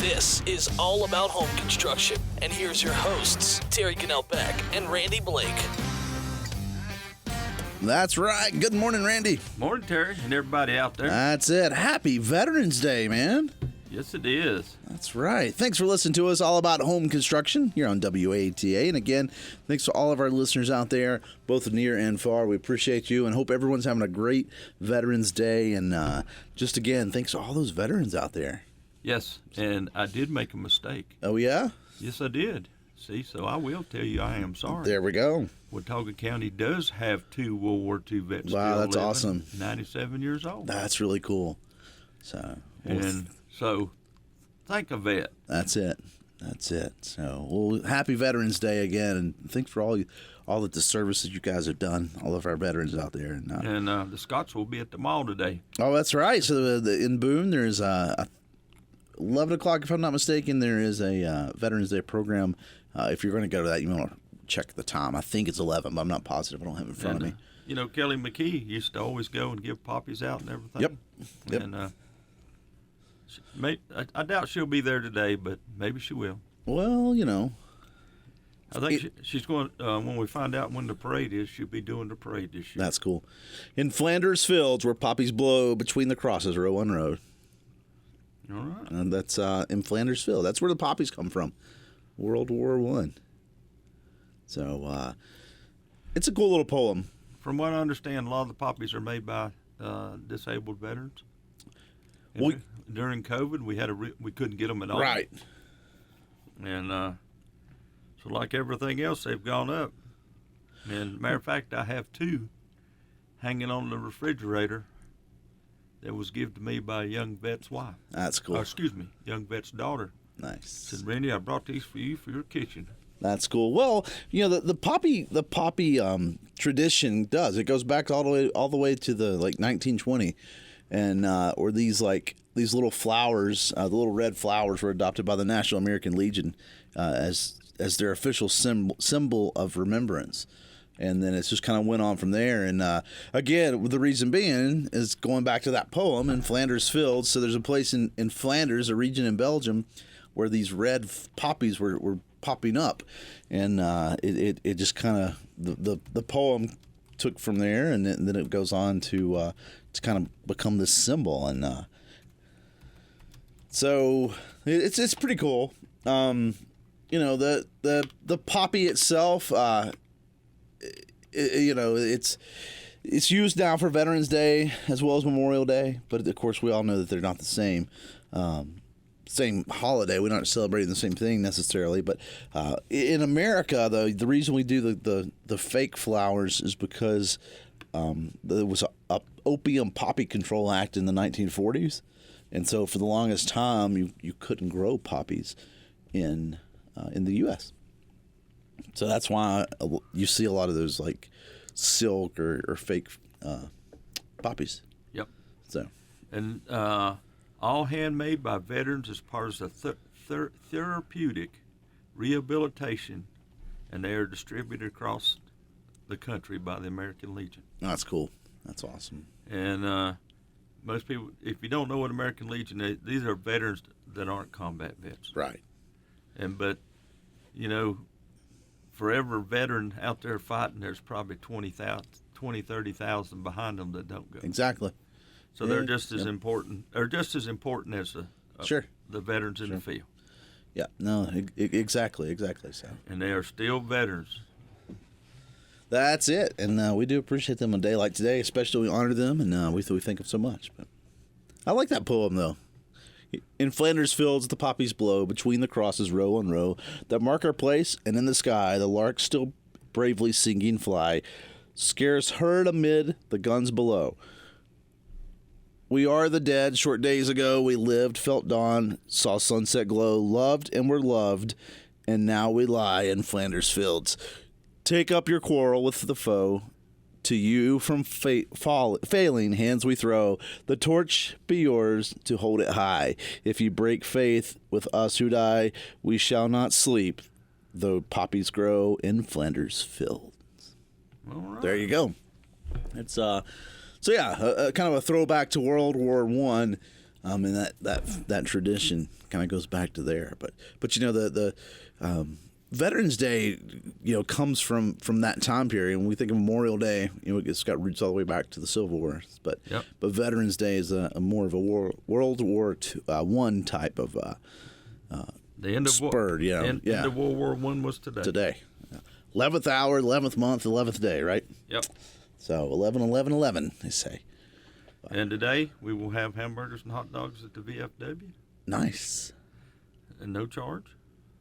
This is All About Home Construction, and here's your hosts, Terry Cannell-Beck and Randy Blake. That's right. Good morning, Randy. Morning, Terry, and everybody out there. That's it. Happy Veterans Day, man. Yes, it is. That's right. Thanks for listening to us, All About Home Construction, here on WATA. And again, thanks to all of our listeners out there, both near and far. We appreciate you and hope everyone's having a great Veterans Day. And just again, thanks to all those veterans out there. Yes, and I did make a mistake. Oh, yeah? Yes, I did. See, so I will tell you I am sorry. There we go. Watauga County does have 2 World War II vets. Wow, still that's living, awesome. 97 years old. That's really cool. So, thank a vet. That's it. So, well, happy Veterans Day again, and thanks for all the service that you guys have done, all of our veterans out there. And the Scots will be at the mall today. Oh, that's right. So in Boone, there's 11 o'clock, if I'm not mistaken, there is a Veterans Day program. If you're going to go to that, you want to check the time. I think it's 11, but I'm not positive. I don't have it in front of me. You know, Kelly McKee used to always go and give poppies out and everything. Yep. And I doubt she'll be there today, but maybe she will. Well, you know. I think she's going, when we find out when the parade is, she'll be doing the parade this year. That's cool. In Flanders Fields, where poppies blow between the crosses, row on row. All right. And that's in Flanders Field. That's where the poppies come from, World War I. So it's a cool little poem. From what I understand, a lot of the poppies are made by disabled veterans. During COVID, we couldn't get them at all. Right. And so like everything else, they've gone up. And matter of fact, I have 2 hanging on the refrigerator that was given to me by a young vet's wife. That's cool. Young vet's daughter. Nice. Said, Randy, I brought these for you for your kitchen. That's cool. Well, you know, the poppy tradition does. It goes back all the way to the 1920, and or these little flowers, the little red flowers were adopted by the National American Legion as their official symbol of remembrance. And then it's just kind of went on from there. And again, the reason being is going back to that poem in Flanders Fields. So there's a place in Flanders, a region in Belgium, where these red poppies were popping up. And it just kind of, the poem took from there, and then it goes on to kind of become this symbol. And so it's pretty cool. You know, the poppy itself, you know, it's used now for Veterans Day as well as Memorial Day, but of course we all know that they're not the same holiday. We're not celebrating the same thing necessarily, but in America, though, the reason we do the fake flowers is because there was a Opium Poppy Control Act in the 1940s, and so for the longest time you couldn't grow poppies in the U.S. So that's why you see a lot of those like silk or fake poppies. Yep. So, and all handmade by veterans as part of the therapeutic rehabilitation, and they are distributed across the country by the American Legion. That's cool. That's awesome. And most people, if you don't know what American Legion is, these are veterans that aren't combat vets. Right. But you know, for every veteran out there fighting, there's probably 30,000 behind them that don't go. Exactly. So they're just as important, or just as important as the veterans in the field. Yeah. No. Exactly. So. And they are still veterans. That's it. And we do appreciate them on a day like today, especially we honor them, and we think of so much. But I like that poem though. In Flanders Fields, the poppies blow between the crosses, row on row, that mark our place, and in the sky, the larks still bravely singing fly, scarce heard amid the guns below. We are the dead. Short days ago, we lived, felt dawn, saw sunset glow, loved and were loved, and now we lie in Flanders Fields. Take up your quarrel with the foe. To you from failing hands we throw. The torch be yours to hold it high. If you break faith with us who die, we shall not sleep, though poppies grow in Flanders Fields. All right. There you go. It's kind of a throwback to World War I. And that tradition kind of goes back to there. But you know the Veterans Day, you know, comes from that time period. When we think of Memorial Day, you know, it's got roots all the way back to the Civil War. But Veterans Day is a more of a World War I type of the end of spurred. End of World War I was today. Today, 11th hour, 11th month, 11th day, right? Yep. So 11/11/11, they say. And today we will have hamburgers and hot dogs at the VFW. Nice. And no charge.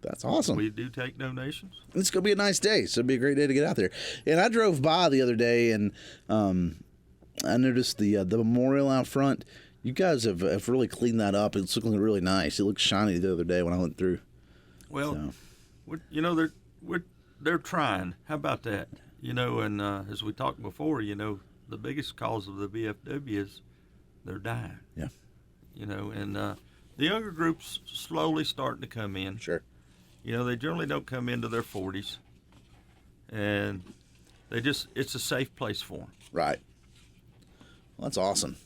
That's awesome. We do take donations. It's going to be a nice day, so it'll be a great day to get out there. And I drove by the other day, and I noticed the memorial out front. You guys have really cleaned that up. It's looking really nice. It looked shiny the other day when I went through. Well, you know, they're trying. How about that? You know, and as we talked before, you know, the biggest cause of the VFW is they're dying. Yeah. You know, and the younger groups slowly starting to come in. Sure. You know, they generally don't come into their 40s, and it's a safe place for them. Right. Well, that's awesome.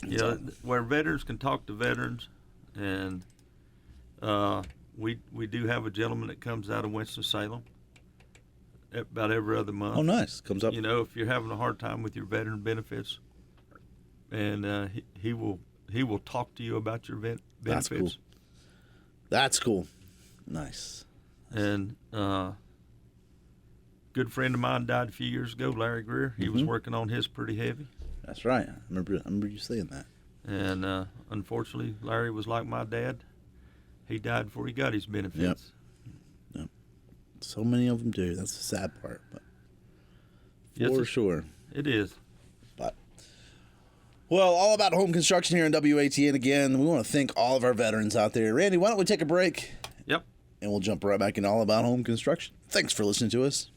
You know, where veterans can talk to veterans, and we do have a gentleman that comes out of Winston-Salem about every other month. Oh, nice. Comes up. You know, if you're having a hard time with your veteran benefits, and he will talk to you about your benefits. That's cool. That's cool. Nice. And good friend of mine died a few years ago, Larry Greer. He was working on his pretty heavy. That's right. I remember you saying that. And unfortunately, Larry was like my dad. He died before he got his benefits. Yep. So many of them do. That's the sad part. But Yes, for sure. It is. But well, all about home construction here in WATN again. We want to thank all of our veterans out there. Randy, why don't we take a break? Yep. And we'll jump right back into all about home construction. Thanks for listening to us.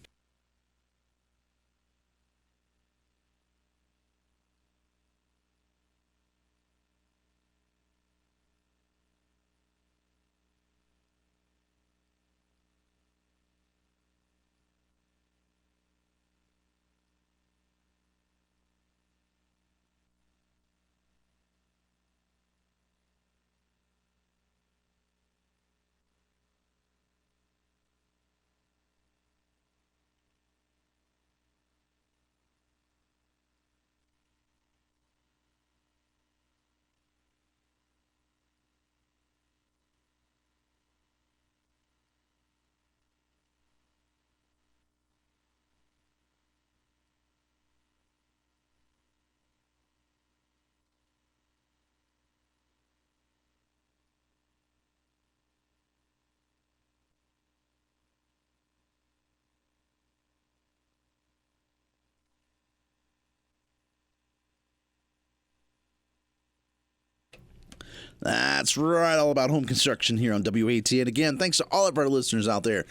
That's right, all about home construction here on WAT. And again, thanks to all of our listeners out there.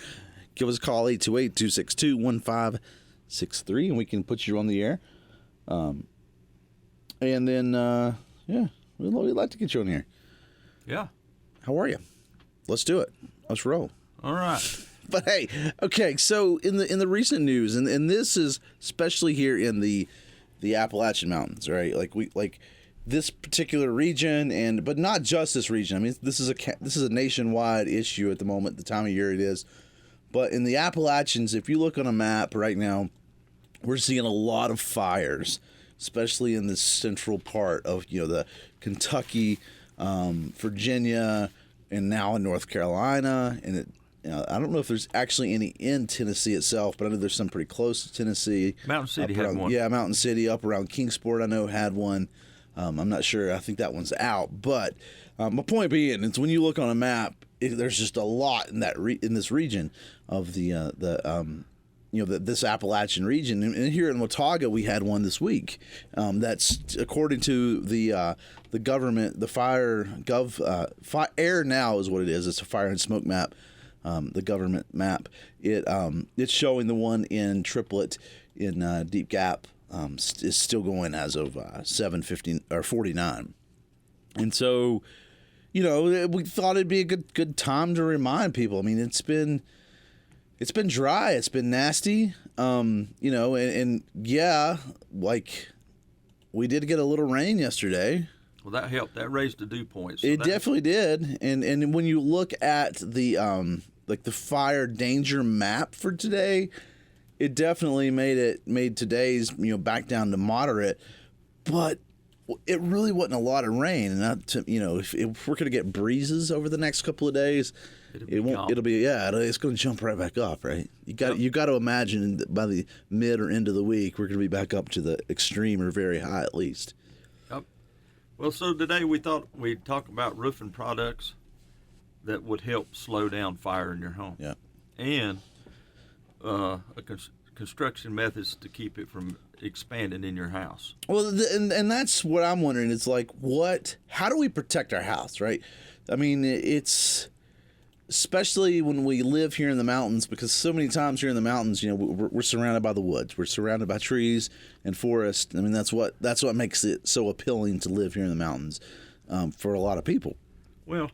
Give us a call, 828-262-1563, and we can put you on the air. And then, we'd like to get you on here. Yeah. How are you? Let's do it. Let's roll. All right. But hey, okay, so in the recent news, and this is especially here in the Appalachian Mountains, right? Like this particular region, but not just this region. I mean, this is a nationwide issue at the moment, the time of year it is. But in the Appalachians, if you look on a map right now, we're seeing a lot of fires, especially in the central part of the Kentucky, Virginia, and now in North Carolina. And I don't know if there's actually any in Tennessee itself, but I know there's some pretty close to Tennessee. Mountain City had one. Yeah, Mountain City up around Kingsport, I know had one. I'm not sure. I think that one's out. But my point being is, when you look on a map, there's just a lot in in this region of this Appalachian region. And here in Watauga, we had one this week. That's according to the government, the Air Now is what it is. It's a fire and smoke map, the government map. It's showing the one in Triplet in Deep Gap. Is still going as of 7:15 or 49, and so we thought it'd be a good time to remind people. I mean, it's been dry, it's been nasty, and yeah, like we did get a little rain yesterday. Well, that helped. That raised the dew point. So It definitely did. And when you look at the like the fire danger map for today, it definitely made today's back down to moderate, but it really wasn't a lot of rain. And not to, if we're gonna get breezes over the next couple of days, it's going to jump right back up, right? You got to imagine that by the mid or end of the week, we're going to be back up to the extreme or very high at least. Yep. Well, so today we thought we'd talk about roofing products that would help slow down fire in your home. Yeah. And construction methods to keep it from expanding in your house. Well, and that's what I'm wondering. It's like, how do we protect our house, right? I mean, it's... especially when we live here in the mountains, because so many times here in the mountains, we're surrounded by the woods. We're surrounded by trees and forest. I mean, that's what makes it so appealing to live here in the mountains for a lot of people. Well,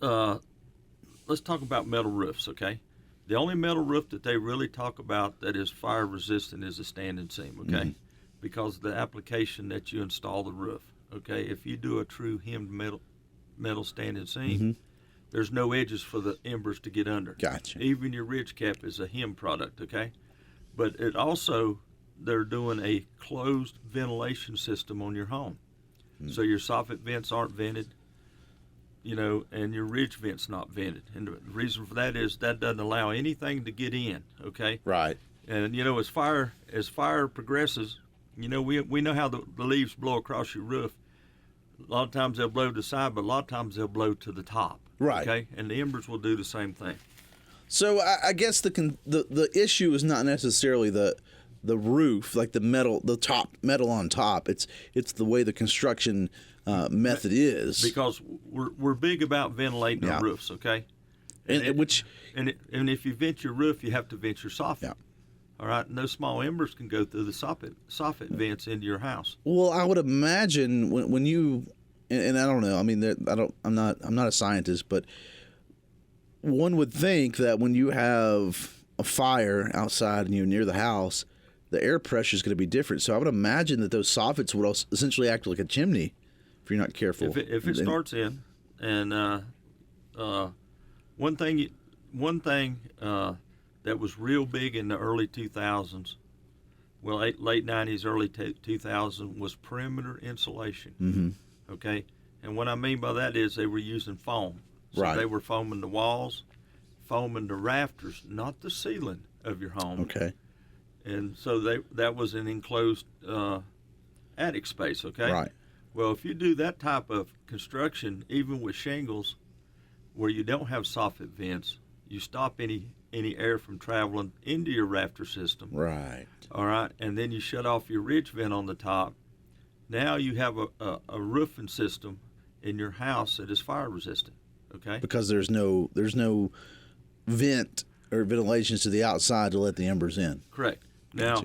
let's talk about metal roofs, okay? The only metal roof that they really talk about that is fire resistant is a standing seam, okay? Mm-hmm. Because of the application that you install the roof, okay? If you do a true hemmed metal standing seam, mm-hmm. There's no edges for the embers to get under. Gotcha. Even your ridge cap is a hem product, okay? But it also, they're doing a closed ventilation system on your home. Mm. So your soffit vents aren't vented, and your ridge vent's not vented. And the reason for that is that doesn't allow anything to get in, okay? Right. And, as fire progresses, we know how the leaves blow across your roof. A lot of times they'll blow to the side, but a lot of times they'll blow to the top. Right. Okay, and the embers will do the same thing. So I guess the issue is not necessarily the roof, like the top metal on top. It's the way the construction method is. Because we're big about ventilating our roofs. Okay. And if you vent your roof, you have to vent your soffit. Yeah. All right, and those small embers can go through the soffit vents into your house. Well, I would imagine when you. And I don't know. I mean, I'm not a scientist, but one would think that when you have a fire outside and you're near the house, the air pressure is going to be different. So I would imagine that those soffits would also essentially act like a chimney if you're not careful. If it starts in, and one thing that was real big in the early 2000s, well, late 90s, early 2000s, was perimeter insulation. Mm-hmm. Okay, and what I mean by that is they were using foam. So right. They were foaming the walls, foaming the rafters, not the ceiling of your home. Okay. And so that was an enclosed attic space, okay? Right. Well, if you do that type of construction, even with shingles, where you don't have soffit vents, you stop any air from traveling into your rafter system. Right. All right, and then you shut off your ridge vent on the top. Now you have a roofing system in your house that is fire resistant, okay? Because there's no vent or ventilations to the outside to let the embers in. Correct. Now,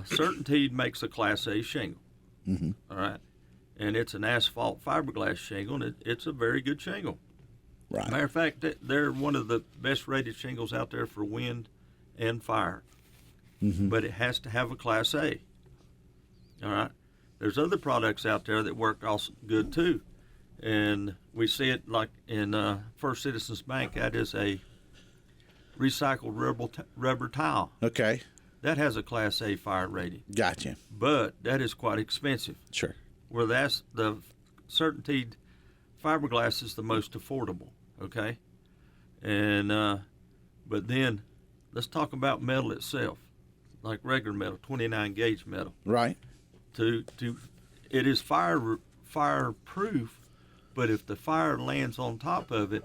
Certainty makes a Class A shingle, mm-hmm. all right? And it's an asphalt fiberglass shingle, and it's a very good shingle. Right. Matter of fact, they're one of the best rated shingles out there for wind and fire. Mm-hmm. But it has to have a Class A, all right? There's other products out there that work also good too, and we see it like in First Citizens Bank. That is a recycled rubber towel. Okay. That has a Class A fire rating. Gotcha. But that is quite expensive. Sure. Where that's the Certainty fiberglass is the most affordable. Okay. And but then let's talk about metal itself, like regular metal, 29 gauge metal. Right. It is fireproof, but if the fire lands on top of it,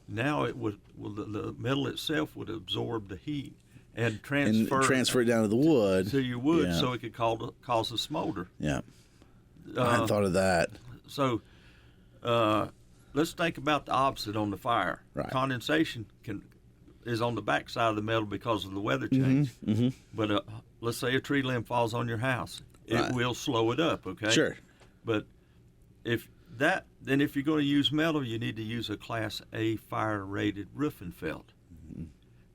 now the metal itself would absorb the heat and transfer it down to the wood. To your wood, so it could cause a smolder. Yeah, I hadn't thought of that. So let's think about the opposite on the fire. Right. Condensation is on the back side of the metal because of the weather change. Mm-hmm. Mm-hmm. But let's say a tree limb falls on your house. It will slow it up, okay? Sure. But if you're going to use metal, you need to use a Class A fire-rated roofing felt.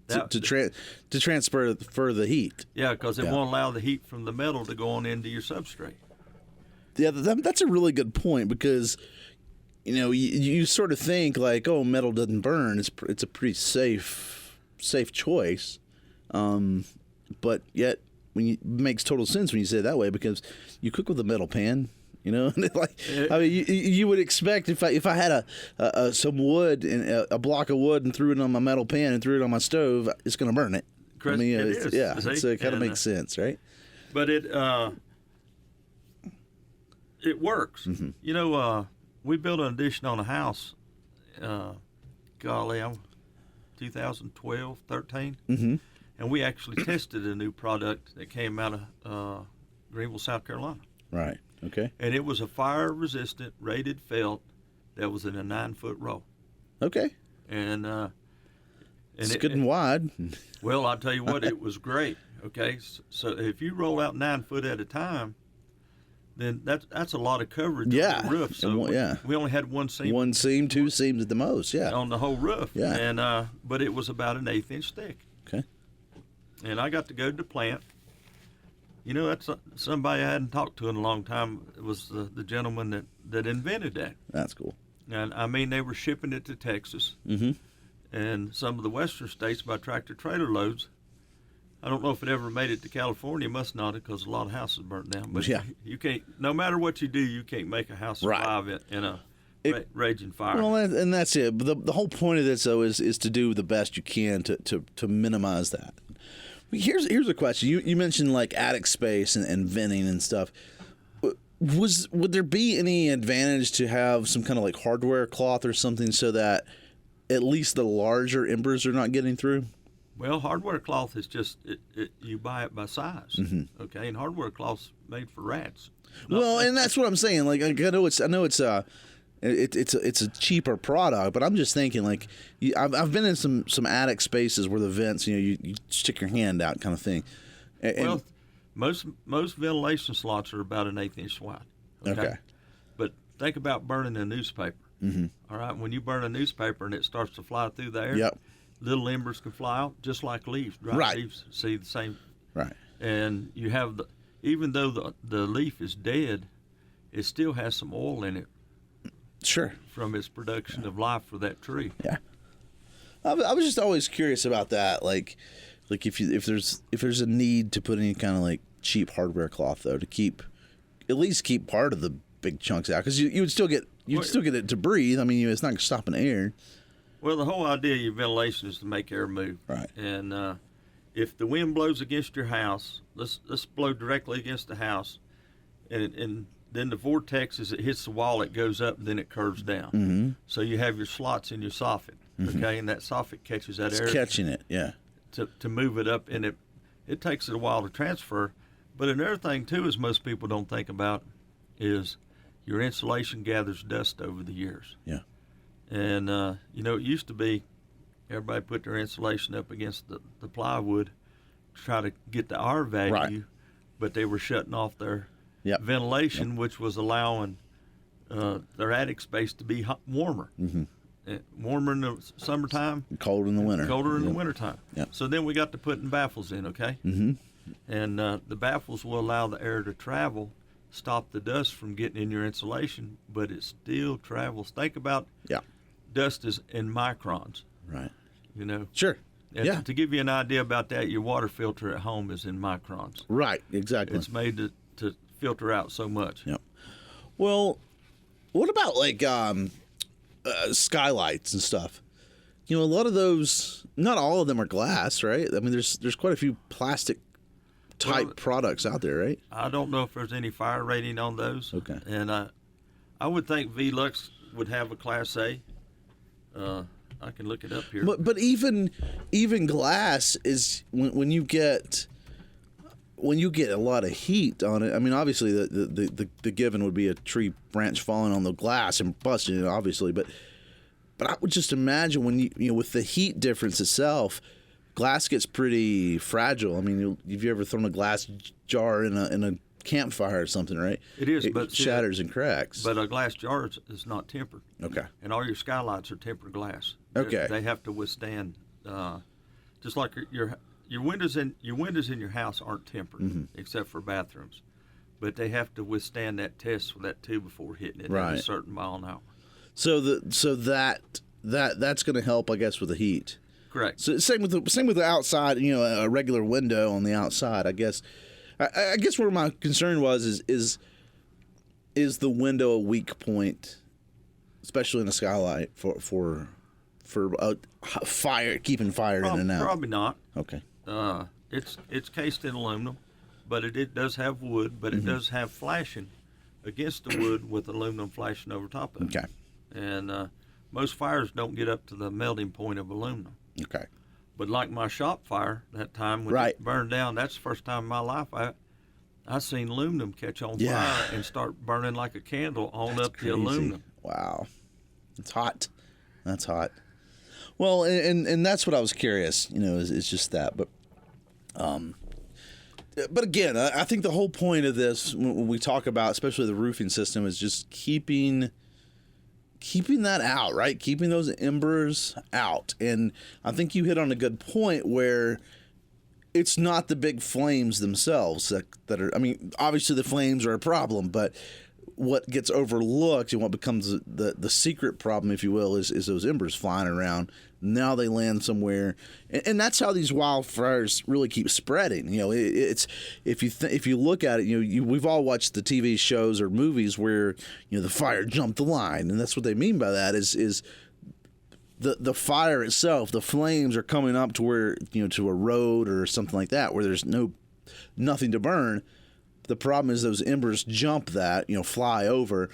To transfer the heat. Yeah, because it won't allow the heat from the metal to go on into your substrate. Yeah, that's a really good point because, you sort of think like, oh, metal doesn't burn. It's a pretty safe choice, but yet it makes total sense when you say it that way because you cook with a metal pan. You would expect if I had some wood and a block of wood and threw it on my metal pan and threw it on my stove, it's going to burn it. Chris, it is. Yeah, so it kind of makes sense, right? But it works. Mm-hmm. We built an addition on a house. 2012, 13, mm-hmm. and we actually tested a new product that came out of Greenville, South Carolina. Right. Okay. And it was a fire-resistant rated felt that was in a 9-foot roll. Okay. And it's good and wide. Well, I'll tell you what, it was great. Okay, so if you roll out 9 foot at a time, then that's a lot of coverage on the roof. So we only had one seam. One seam, 2 seams at the most. Yeah. On the whole roof. Yeah. And but it was about an 1/8 inch thick. Okay. And I got to go to the plant. That's somebody I hadn't talked to in a long time. It was the gentleman that invented that. That's cool. And they were shipping it to Texas mm-hmm. and some of the western states by tractor trailer loads. I don't know if it ever made it to California. It must not, because a lot of houses burnt down. But you can't. No matter what you do, you can't make a house survive in a raging fire. Well, and that's it. But the whole point of this, though, is to do the best you can to minimize that. Here's a question. You mentioned like attic space and venting and stuff. Would there be any advantage to have some kind of like hardware cloth or something so that at least the larger embers are not getting through? Well, hardware cloth is just you buy it by size, mm-hmm. okay, and hardware cloth's made for rats. Well, and that's what I'm saying. Like I know it's a cheaper product, but I'm just thinking like I've been in some attic spaces where the vents, you stick your hand out kind of thing. Well, most ventilation slots are about an 1/8 inch wide. Okay. But think about burning a newspaper. Mm-hmm. All right, when you burn a newspaper and it starts to fly through the air. Yep. Little embers can fly out just like leaves. Dry leaves see the same. Right. And you have even though the leaf is dead, it still has some oil in it. Sure. From its production of life for that tree. Yeah. I was just always curious about that. Like if there's a need to put any kind of like cheap hardware cloth though to at least keep part of the big chunks out, because you would still get it to breathe. I mean, it's not stopping air. Well, the whole idea of your ventilation is to make air move. Right. And if the wind blows against your house, let's blow directly against the house, and then the vortex, as it hits the wall, it goes up and then it curves down. Mm-hmm. So you have your slots in your soffit, mm-hmm. okay, and that soffit catches that air. It's catching it, yeah. To move it up, and it takes it a while to transfer. But another thing too is most people don't think about is your insulation gathers dust over the years. Yeah. And, it used to be everybody put their insulation up against the plywood to try to get the R value, right. But they were shutting off their ventilation, which was allowing their attic space to be warmer. Mm-hmm. Warmer in the summertime. Colder in the winter. Colder in the wintertime. Yep. So then we got to putting baffles in, okay? Mm-hmm. And the baffles will allow the air to travel, stop the dust from getting in your insulation, but it still travels. Think about dust is in microns. Right. Sure. And to give you an idea about that, your water filter at home is in microns. Right, exactly. It's made to filter out so much. Yep. Well, what about like skylights and stuff? A lot of those, not all of them are glass, right? I mean, there's quite a few plastic type products out there, right? I don't know if there's any fire rating on those. Okay. And I would think Velux would have a Class A. I can look it up here. But even glass is when you get a lot of heat on it. I mean, obviously the given would be a tree branch falling on the glass and busting it, obviously. But I would just imagine when you with the heat difference itself, glass gets pretty fragile. I mean, have you ever thrown a glass jar in a campfire or something, right? It is, it but shatters and cracks. But a glass jar is not tempered. Okay. And all your skylights are tempered glass. Okay. They have to withstand, just like your windows in your house aren't tempered, mm-hmm. except for bathrooms. but they have to withstand that test with that tube before hitting it at Right. a certain mile an hour. So that's going to help, I guess, with the heat. Correct. So same with the outside. You know, a regular window on the outside. I guess. I guess where my concern was is the window a weak point, especially in a skylight for fire, keeping fire in and out. Probably not. Okay. It's cased in aluminum, but it does have wood, but Mm-hmm. it does have flashing against the wood with aluminum flashing over top of it. Okay. And most fires don't get up to the melting point of aluminum. Okay. But like my shop fire that time when Right. it burned down, that's the first time in my life I seen aluminum catch on Yeah. fire and start burning like a candle on That's up crazy. the aluminum. Wow. It's hot. That's hot. Well, and that's what I was curious. You know, is just that, but again, I think the whole point of this, when we talk about, especially the roofing system, is just keeping that out, right? Keeping those embers out. And I think you hit on a good point where it's not the big flames themselves that are, I mean, obviously the flames are a problem, but what gets overlooked and what becomes the secret problem, if you will, is those embers flying around. Now they land somewhere, and that's how these wildfires really keep spreading. You know, it's if you look at it, we've all watched the TV shows or movies where the fire jumped the line, and that's what they mean by that is the fire itself, the flames are coming up to where to a road or something like that where there's nothing to burn. The problem is those embers jump that, fly over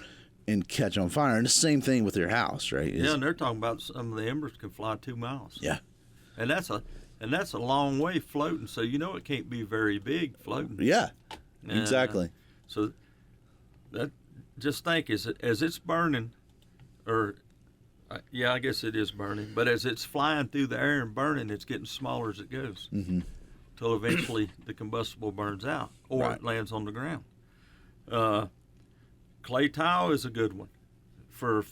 and catch on fire. And the same thing with your house, right? Yeah, and they're talking about some of the embers can fly 2 miles. Yeah. And that's a long way floating, so it can't be very big floating. Yeah. And, Exactly. So that just think as it's burning, or I guess it is burning, but as it's flying through the air and burning, it's getting smaller as it goes. Mm-hmm. Till eventually the combustible burns out or Right. it lands on the ground. Clay tile is a good one for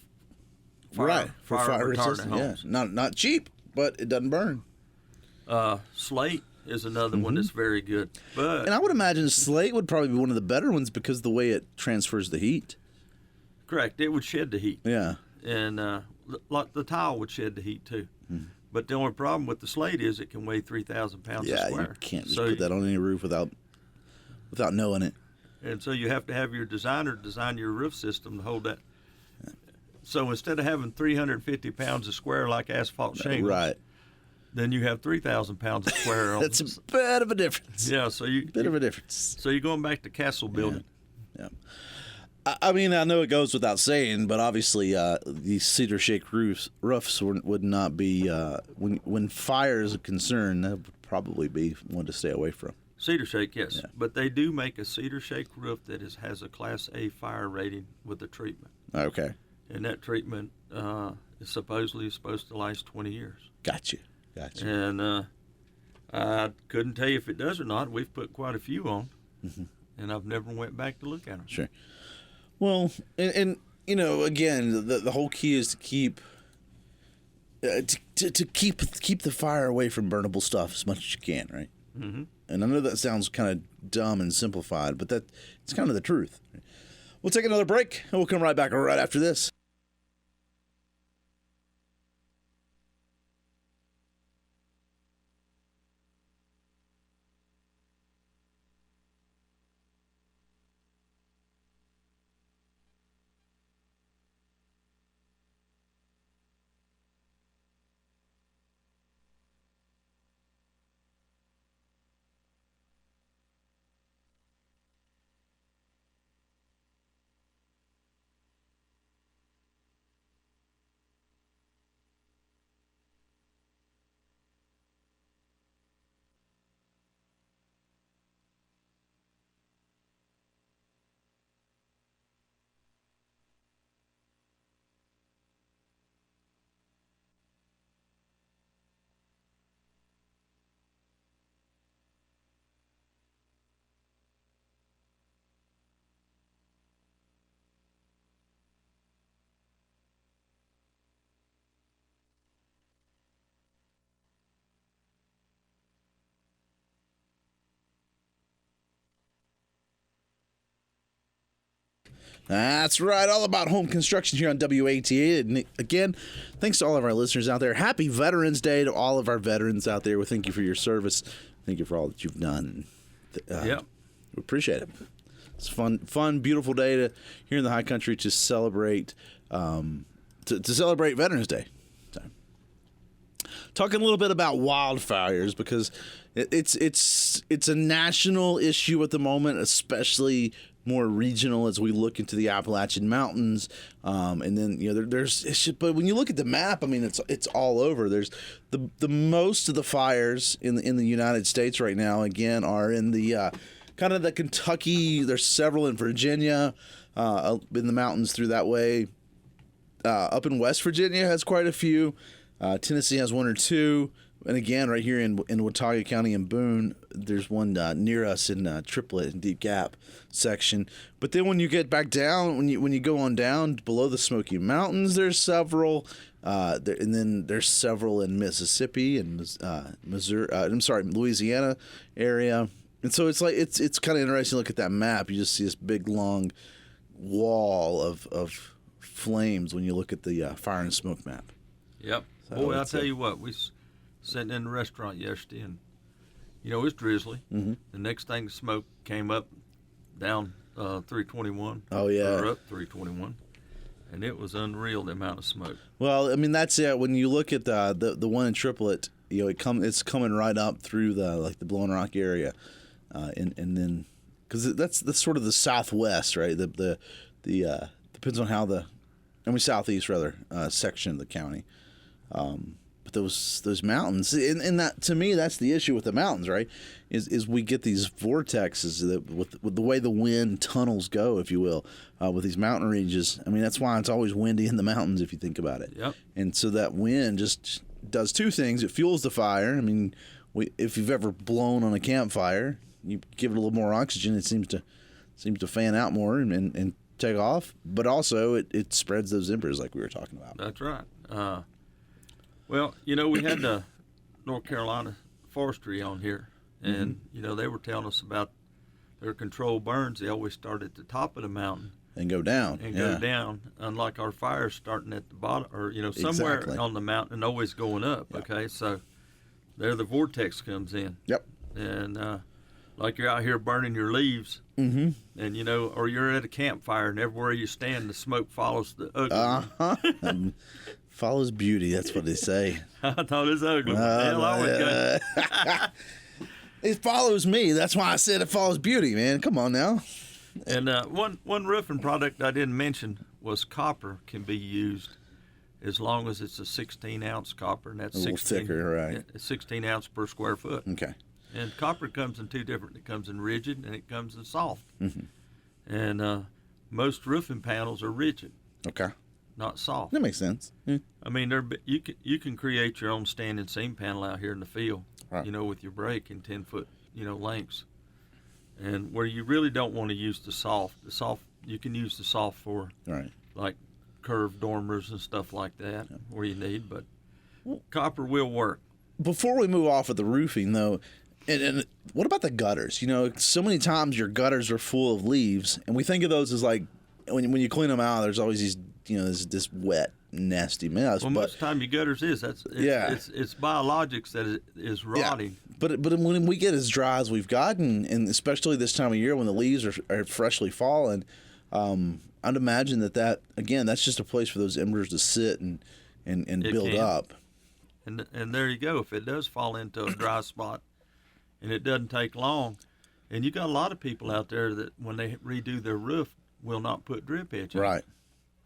fire retardant resistant. Yeah. homes. Not cheap, but it doesn't burn. Slate is another one that's very good. But And I would imagine slate would probably be one of the better ones because of the way it transfers the heat. correct, it would shed the heat. Yeah. And like the tile would shed the heat too. But the only problem with the slate is it can weigh 3,000 pounds a Yeah, square. you can't just So put that on any roof without knowing it. And so you have to have your designer design your roof system to hold that. So instead of having 350 pounds a square like asphalt shingles, Right. then you have 3,000 pounds a square. On That's a bit of a difference. yeah. So Bit of a difference. So you're going back to castle building. Yeah. I mean, I know it goes without saying, but obviously these cedar shake roofs would not be when fire is a concern. That would probably be one to stay away from. Cedar shake, yes, Yeah. but they do make a cedar shake roof that has a Class A fire rating with the treatment, Okay, and that treatment is supposedly supposed to last 20 years. got you. And I couldn't tell you if it does or not. We've put quite a few on, Mm-hmm. and I've never went back to look at them. Sure. Well, and again, the whole key is to keep to keep the fire away from burnable stuff as much as you can, right? Mm-hmm. And I know that sounds kind of dumb and simplified, but it's kind of the truth. We'll take another break, and we'll come right back right after this. That's right. All about home construction here on WATA. And again, thanks to all of our listeners out there. Happy Veterans Day to all of our veterans out there. We thank you for your service. Thank you for all that you've done. Yep. We appreciate it. It's a fun, beautiful day here in the high country to celebrate to celebrate Veterans Day. So, talking a little bit about wildfires because it's a national issue at the moment, especially more regional as we look into the Appalachian Mountains, and then but when you look at the map, I mean it's all over. There's the most of the fires in the United States right now again are in the kind of the Kentucky. There's several in Virginia, in the mountains through that way. Up in West Virginia has quite a few. Tennessee has one or two. And again, right here in Watauga County in Boone, there's one near us in Triplet and Deep Gap section. But then when you get back down, when you go on down below the Smoky Mountains, there's several. And then there's several in Mississippi and Missouri. Louisiana area. And so it's like it's kind of interesting to look at that map. You just see this big long wall of flames when you look at the fire and smoke map. Yep. So Boy, I'll tell you what, we sitting in the restaurant yesterday, and it's drizzly. Mm-hmm. The next thing, the smoke came up down 321. Oh yeah, or up 321, and it was unreal the amount of smoke. Well, I mean that's it. When you look at the one in Triplet, it's coming right up through the Blowing Rock area, and then because that's sort of the southwest, right? The depends on how southeast rather section of the county. But those mountains, and that to me, that's the issue with the mountains, right? Is we get these vortexes that with the way the wind tunnels go, if you will, with these mountain ranges. I mean, that's why it's always windy in the mountains, if you think about it. Yep. And so that wind just does two things. It fuels the fire. I mean, if you've ever blown on a campfire, you give it a little more oxygen, it seems to fan out more and take off. But also, it spreads those embers like we were talking about. That's right. Well, we had the North Carolina Forestry on here, and, they were telling us about their controlled burns. They always start at the top of the mountain. And go down. Go down, unlike our fires starting at the bottom, or, somewhere Exactly. on the mountain and always going up, Yep. okay? So there the vortex comes in. Yep. And like you're out here burning your leaves, Mm-hmm. and, or you're at a campfire, and everywhere you stand, the smoke follows the ugly. Follows beauty, that's what they say. I thought it was ugly. Hell, I was good. It follows me. That's why I said it follows beauty, man. Come on now. And one roofing product I didn't mention was copper can be used as long as it's a 16-ounce copper, and that's A little 16, thicker, right. 16 ounce per square foot. Okay. And copper comes in two different. It comes in rigid and it comes in soft. Mm-hmm. And most roofing panels are rigid, Okay. not soft. That makes sense. Yeah. I mean, you can create your own standing seam panel out here in the field, Right. with your brake in 10-foot, lengths. And where you really don't want to use the soft you can use the soft for Right. like curved dormers and stuff like that where you need, but copper will work. Before we move off of the roofing, though, and what about the gutters? So many times your gutters are full of leaves, and we think of those as like when you clean them out, there's always these, this wet, nasty mess. Well, most of the time your gutters it's biologics that is rotting. Yeah. But when we get as dry as we've gotten, and especially this time of year when the leaves are freshly fallen, I'd imagine that again, that's just a place for those embers to sit and build up. And there you go. If it does fall into a dry spot, and it doesn't take long, and you got a lot of people out there that when they redo their roof will not put drip edge on. Right.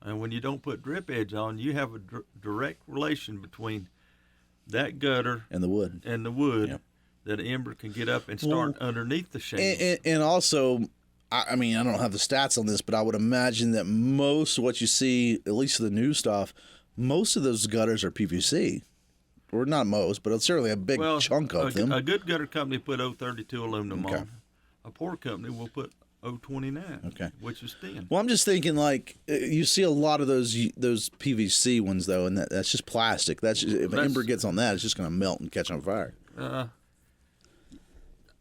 And when you don't put drip edge on, you have a direct relation between that gutter And the wood. Yep. That an ember can get up and start underneath the shingles. And also, I mean, I don't have the stats on this, but I would imagine that most of what you see, at least the new stuff, most of those gutters are PVC. Or not most, but it's certainly a big chunk of them. A good gutter company put 032 aluminum Okay. on. A poor company will put 029, Okay. which is thin. Well, I'm just thinking, like, you see a lot of those PVC ones, though, and that's just plastic. If an ember gets on that, it's just going to melt and catch on fire.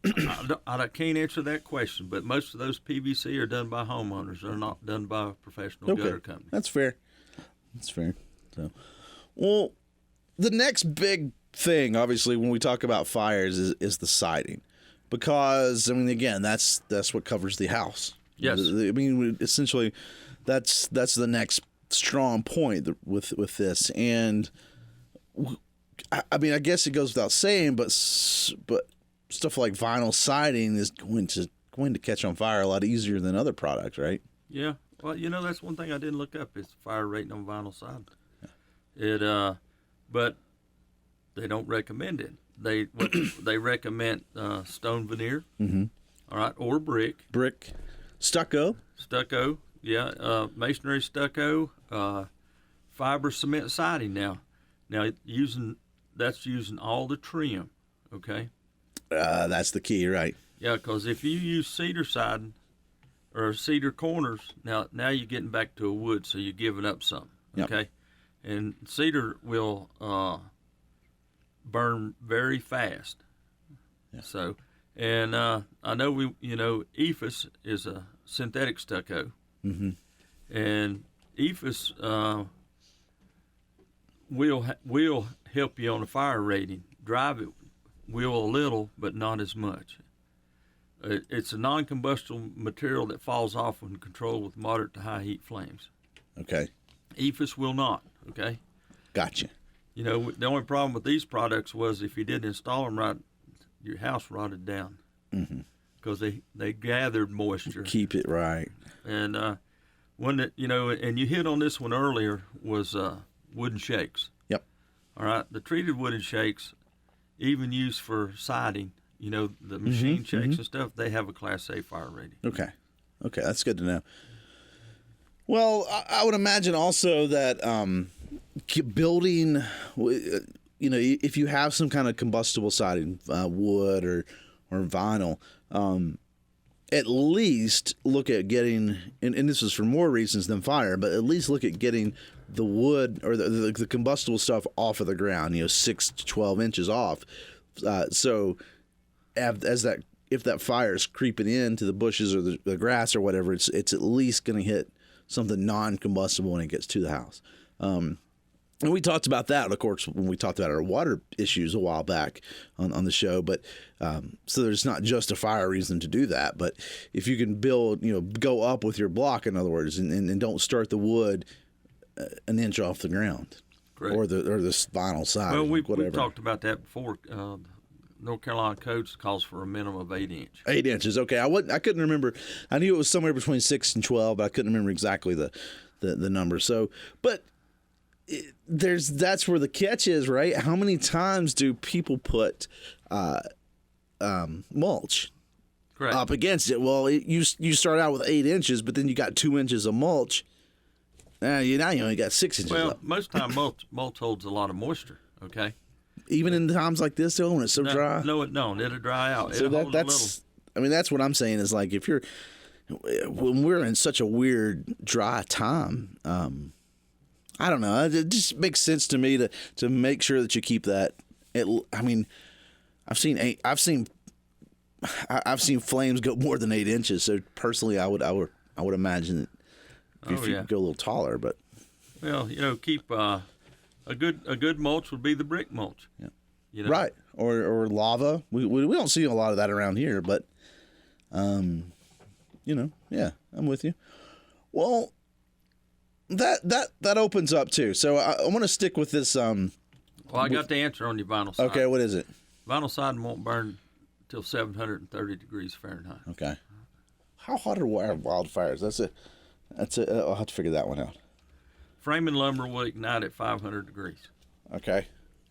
I can't answer that question, but most of those PVC are done by homeowners. They're not done by professional gutter companies. That's fair. That's fair. So, well, the next big thing, obviously, when we talk about fires is the siding. Because, I mean, again, that's what covers the house. Yes. I mean, essentially, that's the next strong point with this. And, I mean, I guess it goes without saying, but stuff like vinyl siding is going to catch on fire a lot easier than other products, right? Yeah. Well, that's one thing I didn't look up is fire rating on vinyl siding. Yeah. But they don't recommend it. They recommend stone veneer, all right, or brick, stucco, yeah, masonry stucco, fiber cement siding. Now using all the trim, okay. That's the key, right? Yeah, because if you use cedar siding or cedar corners, now you're getting back to a wood, so you're giving up something, okay. Yep. And cedar will burn very fast. Yeah. So, and I know EFS is a synthetic stucco, and EFS will help you on the fire rating. Drive it will a little, but not as much. It's a non-combustible material that falls off when controlled with moderate to high heat flames. Okay. EFS will not. Okay. Gotcha. The only problem with these products was if you didn't install them right, your house rotted down because they gathered moisture. Keep it right. And and you hit on this one earlier was wooden shakes. Yep. All right, the treated wooden shakes, even used for siding, the machine shakes and stuff, they have a Class A fire rating. Okay, that's good to know. Well, I would imagine also that building, if you have some kind of combustible siding, wood or vinyl, at least look at getting, and this is for more reasons than fire, but at least look at getting the wood or the combustible stuff off of the ground, 6 to 12 inches off. So if that fire is creeping into the bushes or the grass or whatever, it's at least going to hit something non-combustible when it gets to the house. And we talked about that, of course, when we talked about our water issues a while back on the show. But so there's not just a fire reason to do that. But if you can build, go up with your block, in other words, and don't start the wood an inch off the ground, correct, or the vinyl side. Well, we whatever. talked about that before. North Carolina Codes calls for a minimum of 8 inch. 8 inches. Okay, I couldn't remember. I knew it was somewhere between 6 and 12, but I couldn't remember exactly the number. So, but that's where the catch is, right? How many times do people put mulch Correct. up against it? Well, you start out with 8 inches, but then you got 2 inches of mulch. Now you only got 6 inches Well, up. most time mulch holds a lot of moisture. Okay. Even in times like this, though, when it's so dry. No, it don't. It'll dry out. So It'll hold a little. that's what I'm saying is like when we're in such a weird dry time. I don't know. It just makes sense to me to make sure that you keep that. I've seen flames go more than 8 inches. So personally, I would imagine that if you could go a little taller, but well, keep a good mulch would be the brick mulch. Yeah. Right, or lava. We don't see a lot of that around here, but yeah, I'm with you. Well, that opens up too. So I want to stick with this. Well, I got the answer on your vinyl siding. Okay, what is it? Vinyl siding won't burn till 730 degrees Fahrenheit. Okay. How hot are wildfires? That's I'll have to figure that one out. Framing lumber will ignite at 500 degrees. Okay.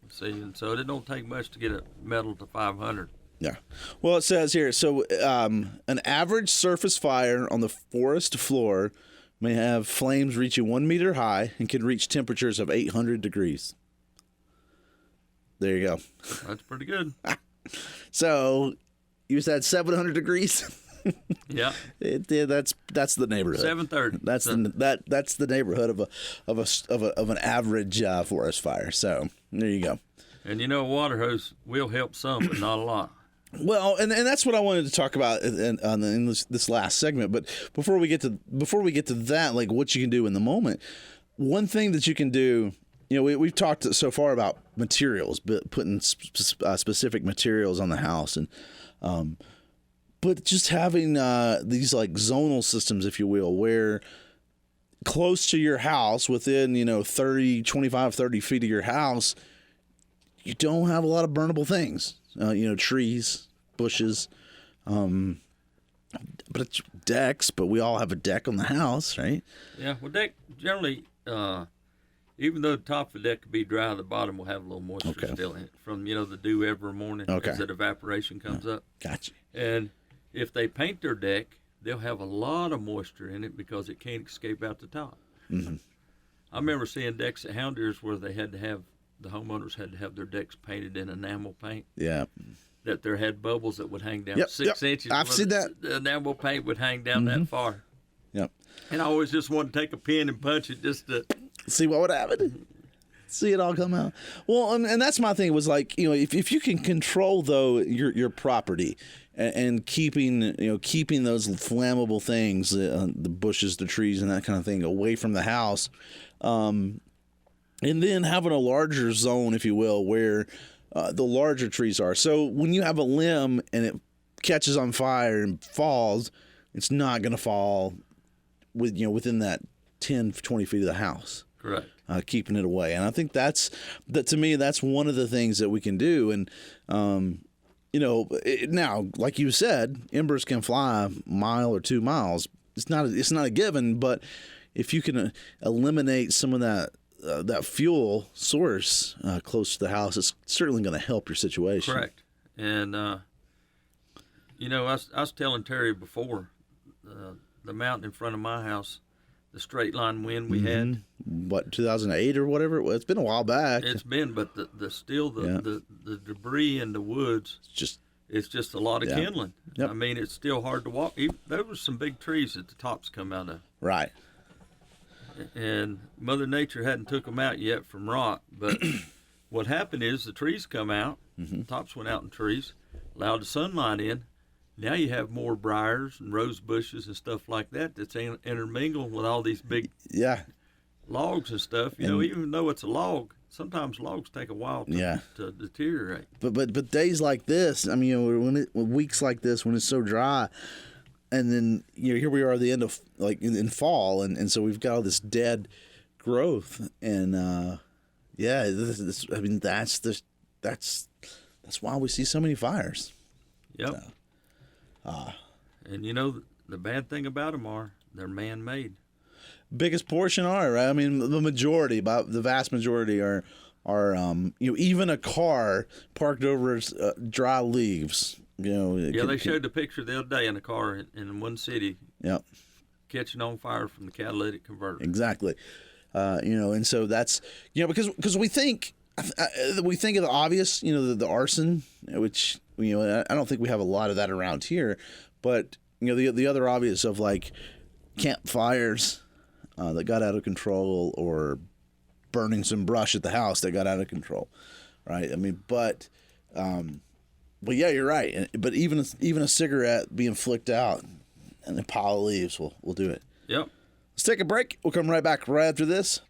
See, and so it don't take much to get a metal to 500. Yeah. Well, it says here, so an average surface fire on the forest floor may have flames reaching 1 meter high and can reach temperatures of 800 degrees. There you go. That's pretty good. So you said 700 degrees? Yeah. That's the neighborhood. 730. That's the neighborhood of an average forest fire. So there you go. And a water hose will help some, but not a lot. Well, and that's what I wanted to talk about in this last segment. But before we get to that, like what you can do in the moment, one thing that you can do, we've talked so far about materials, but putting specific materials on the house, and but just having these like zonal systems, if you will, where close to your house, within 25, 30 feet of your house, you don't have a lot of burnable things. Trees, bushes, but it's decks. But we all have a deck on the house, right? Yeah, well, deck generally, even though the top of the deck could be dry, the bottom will have a little moisture still in it from the dew every morning as that evaporation comes up. Gotcha. And if they paint their deck, they'll have a lot of moisture in it because it can't escape out the top. Mm-hmm. I remember seeing decks at Hound Deers where the homeowners had to have their decks painted in enamel paint. Yeah. That there had bubbles that would hang down 6 inches. I've seen that. The enamel paint would hang down that far. Yep. And I always just wanted to take a pin and punch it just to see what would happen. See it all come out. Well, and that's my thing was like, if you can control though your property and keeping those flammable things, the bushes, the trees, and that kind of thing away from the house, and then having a larger zone, if you will, where the larger trees are. So when you have a limb and it catches on fire and falls, it's not going to fall within that 10, 20 feet of the house. Correct. Keeping it away. And I think that to me, that's one of the things that we can do. And, now, like you said, embers can fly a mile or 2 miles. It's not a given, but if you can eliminate some of that fuel source close to the house, it's certainly going to help your situation. Correct. And, I was telling Terry before, the mountain in front of my house, the straight line wind we had. What, 2008 or whatever it was? It's been a while back. It's been, but the debris in the woods, it's just a lot of kindling. Yep. I mean, it's still hard to walk. There was some big trees that the tops come out of. Right. And Mother Nature hadn't took them out yet from rot. But what happened is the trees come out, the tops went out in trees, allowed the sunlight in. Now you have more briars and rose bushes and stuff like that that's intermingled with all these big logs and stuff. Even though it's a log, sometimes logs take a while to deteriorate. But days like this, I mean, when weeks like this, when it's so dry, and then here we are at the end of in fall, and so we've got all this dead growth, and that's why we see so many fires. Yep. So. And the bad thing about them are they're man-made. Biggest portion are, right? I mean, the vast majority are even a car parked over dry leaves. They showed the picture the other day in a car in one city. Yep. Catching on fire from the catalytic converter. Exactly. And so that's because we think of the obvious, the arson, which I don't think we have a lot of that around here, but the other obvious of like campfires that got out of control, or burning some brush at the house that got out of control, right? I mean, but yeah, you're right. But even a cigarette being flicked out and a pile of leaves will do it. Yep. Let's take a break. We'll come right back right after this.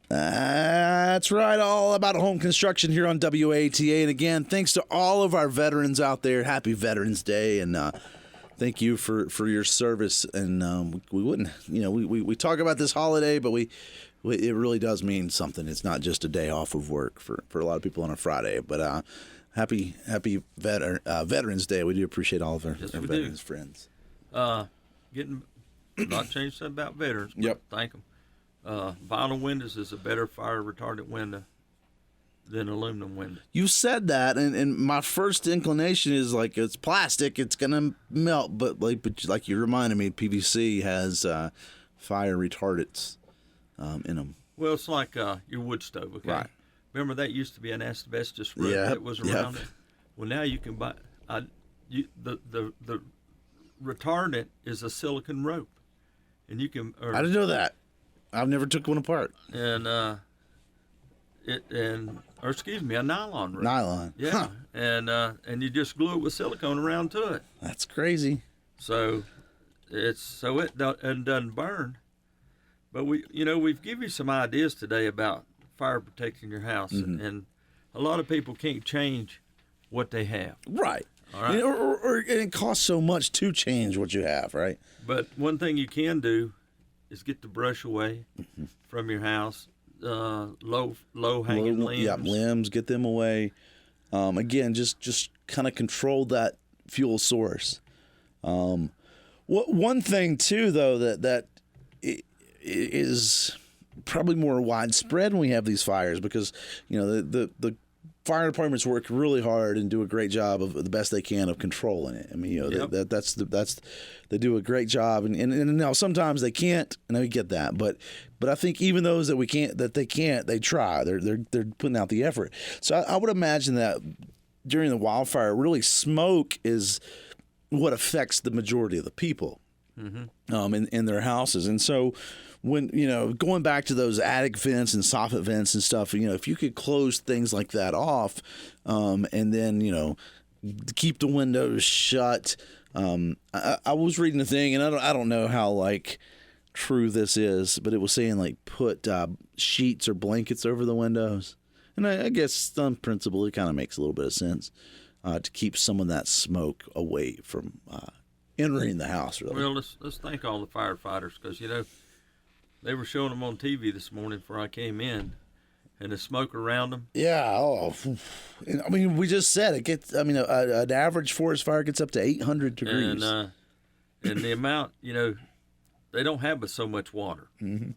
That's right, all about home construction here on WATA. And again, thanks to all of our veterans out there. Happy Veterans Day, and thank you for your service. And we wouldn't, we talk about this holiday, but it really does mean something. It's not just a day off of work for a lot of people on a Friday. But happy Veterans Day. We do appreciate all of our veterans friends. Getting not changed something about veterans. But Yep. Thank them. Vinyl windows is a better fire retardant window than aluminum window. You said that, and my first inclination is like it's plastic, it's gonna melt. But like you reminded me, PVC has fire retardants in them. Well, it's like your wood stove. Okay. Right. Remember that used to be an asbestos rope that was around it. Well, now you can buy. The retardant is a silicone rope, and you can. I didn't know that. I've never took one apart. And a nylon rope. Nylon. Yeah. Huh. And you just glue it with silicone around to it. That's crazy. So it doesn't burn. But we've given you some ideas today about fire protecting your house, and a lot of people can't change what they have. Right. All right. Or it costs so much to change what you have, right? But one thing you can do is get the brush away from your house. Low hanging limbs. Yeah, limbs, get them away. Again, just kind of control that fuel source. One thing too, though, that is probably more widespread when we have these fires, because the fire departments work really hard and do a great job of the best they can of controlling it. I mean, Yep. they do a great job, and now sometimes they can't, and we get that, but I think even those that they try. They're putting out the effort. So I would imagine that during the wildfire, really smoke is what affects the majority of the people in their houses, and so. When going back to those attic vents and soffit vents and stuff, if you could close things like that off, and then keep the windows shut. I was reading a thing, and I don't know how true this is, but it was saying put sheets or blankets over the windows, and I guess on principle it kind of makes a little bit of sense to keep some of that smoke away from entering the house. Really. Well, let's thank all the firefighters, because they were showing them on TV this morning before I came in, and the smoke around them. Yeah. Oh, I mean, we just said it gets. I mean, an average forest fire gets up to 800 degrees. And the amount, they don't have but so much water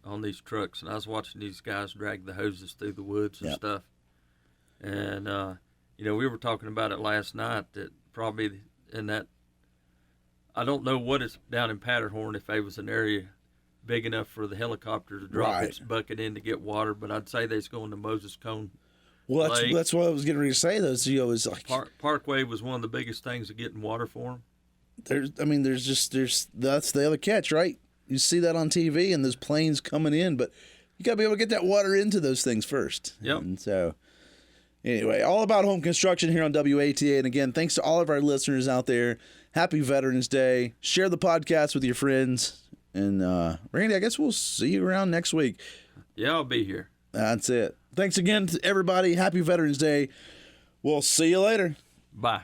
on these trucks. And I was watching these guys drag the hoses through the woods and stuff. And we were talking about it last night, that probably in that. I don't know what it's down in Paterhorn, if there was an area big enough for the helicopter to drop its bucket in to get water, but I'd say they's going to Moses Cone. Well, that's what I was getting ready to say. Though, is like Parkway was one of the biggest things of getting water for them. There's that's the other catch, right? You see that on TV, and there's planes coming in, but you got to be able to get that water into those things first. Yep. And so, anyway, all about home construction here on WATA, and again, thanks to all of our listeners out there. Happy Veterans Day. Share the podcast with your friends. And Randy, I guess we'll see you around next week. Yeah, I'll be here. That's it. Thanks again to everybody. Happy Veterans Day. We'll see you later. Bye.